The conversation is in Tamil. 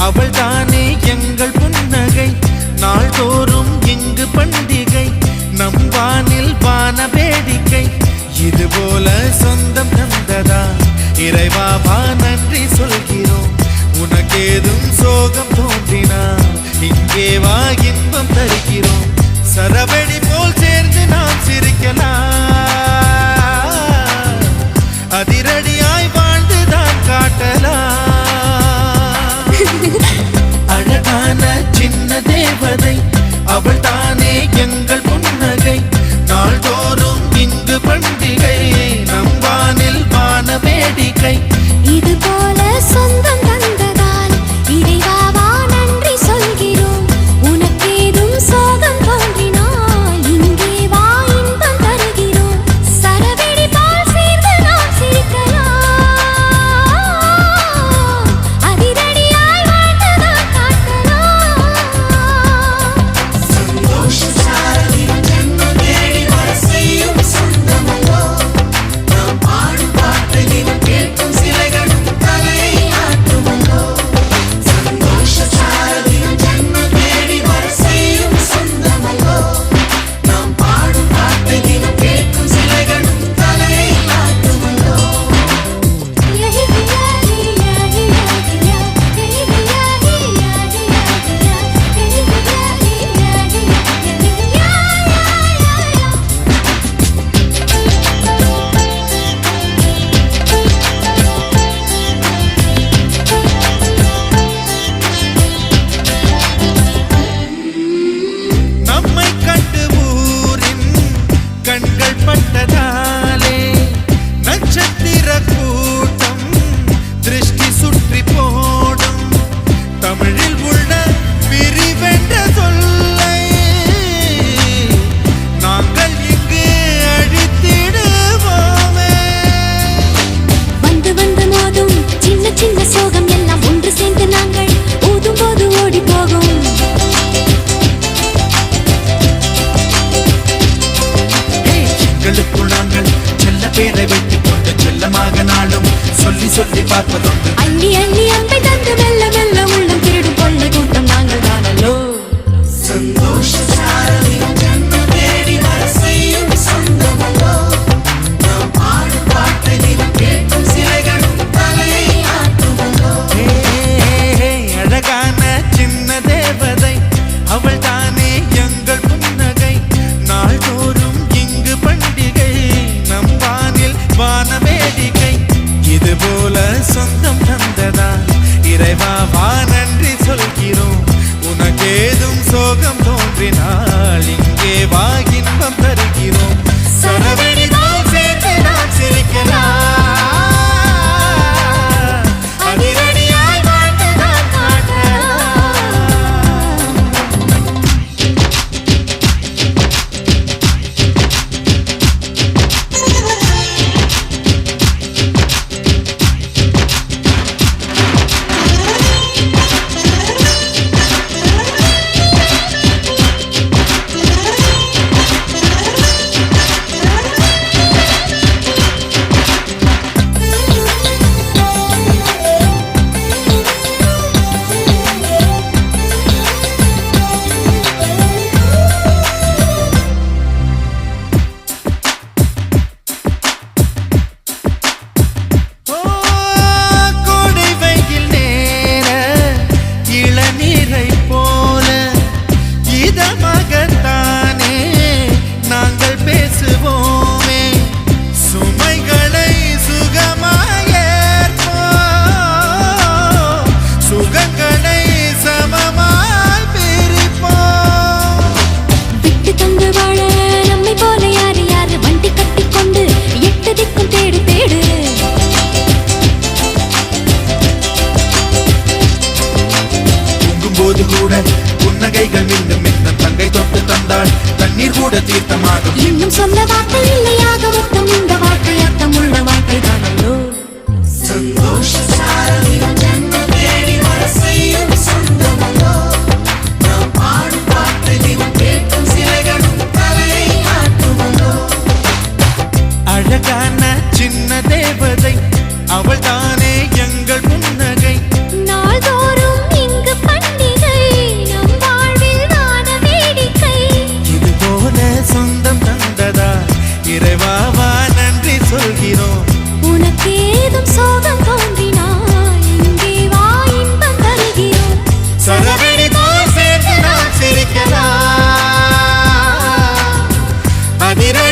அவள் தானே எங்கள் புன்னகை. நாள்தோறும் இங்கு பண்டிகை, நம் வானில் வான வேடிக்கை. இதுபோல சொந்தம் தந்ததா இறைவா, வா நன்றி சொல்கிறோம். உனக்கேதும் சோகம் தோன்றினா இங்கே வா இன்பம் தருகிறோம். சரவெடி போல் சேர்ந்து நாம் சிரிக்கலாம், அதிரடியாய் வாழ்ந்துதான் காட்டலாம். அழகான சின்ன தேவதை அவள் தானே எங்கள் புன்னகை. நாள்தோறும் இங்கு பண்டிகை, நம் வானில் வான வேடிக்கை. இது போல சொந்தம் தந்ததால் இறைவா வா நன்றி சொல்கிறோம். உனக்கேதும் சோகம் தோன்றினால் இங்கே வா இன்பம் தருகிறோம். சரவெடி போல் சேர்ந்து நாம் சிரிக்கலாம், அதிரடியாய் வாழ்ந்துதான் காட்டலாம். சந்தோஷ சாரதியின் ஜென்மம் தேடி வர செய்யும் சொந்தமல்லோ. நாம் பாடும் பாட்டை தினம் கேட்கும் சிலைகளும் தலையை ஆட்டுமல்லோ. சந்தோஷ சாரதியின் ஜென்மம் தேடி வர செய்யும் சொந்தமல்லோ. நாம் பாடும் பாட்டை தினம் கேட்கும் சிலைகளும் தலையை ஆட்டுமல்லோ. நம்மை கண்டு ஊரின் கண்கள் பட்டதாலே நட்சத்திர கூட்டம் திருஷ்டி சுற்றி போடும். தமிழில் உள்ள பிரிவென்ற சொல்லை நாங்கள் இங்கு அழித்திடுவோமே. வந்து வந்து மோதும் சின்ன சின்ன சோகம் எல்லாம் ஒன்று சேர்ந்து நாங்கள் ஊதும் போது ஓடி போகும். எங்களுக்குள் நாங்கள் செல்ல பேரை வைத்துக் கொண்டு செல்லமாக நாளும் சொல்லி சொல்லி பார்ப்பதுண்டு. அள்ளி அள்ளி அன்பை தந்து மெல்ல மெல்ல உள்ளம் திருடும் கொள்ளை கூட்டம் நாங்கள் தானல்லோ. சந்தோஷ சாரதியின் ஜென்மம் தேடி வர செய்யும் சொந்தமல்லோ. நாம் பாடும் பாட்டை தினம் கேட்கும் சிலைகளும் தலையை ஆட்டுமல்லோ. அழகான சின்ன தேவதை அவள் தானே எங்கள் புன்னகை. நாள்தோறும் இங்கு பண்டிகை, நம் வானில் வான வேடிக்கை. இது போல சொந்தம் தந்ததா இறைவா, வா நன்றி சொல்கிறோம். உனக்கேதும் சோகம் தோன்றினால் இங்கே வா இன்பம் தருகிறோம். சரவெடி போல் சேர்ந்து நாம் சிரிக்கலாம், அதிரடியாய் வாழ்ந்துதான் காட்டலாம். கோடை வெயில் நேர இளநீரை போல இதமாகத்தானே நாங்கள் பேசுவோமே. சுமைகளை சுகமாயேற்போம், சுகங்களை சமமாய் பிரிப்போம். விட்டு தந்து வாழ நம்மை போல யாரு யாரு வண்டி கட்டி கொண்டு எட்டு திக்கும் தேடு தேடு. தூங்கும்போது கூட புன்னகைகள் மின்னும் மின்னும் தங்கை தொட்டு தந்தாள் தண்ணீர் கூட தீர்த்தமாகும். இன்னும் சொல்ல வார்த்தை இல்லையாக மொத்தம் இந்த வாழ்க்கை அர்த்தம் உள்ள வாழ்க்கை தானல்லோ. சந்தோஷ சாரதியின் ஜென்மம் தேடி வர செய்யும் சொந்தமல்லோ. நாம் பாடும் பாட்டை தினம் கேட்கும் சிலைகளும் தலையை ஆட்டுமல்லோ. அழகான சின்ன தேவதை அவள் தானே எங்கள் புன்னகை. நாள்தோறும் இங்கு அதிரடி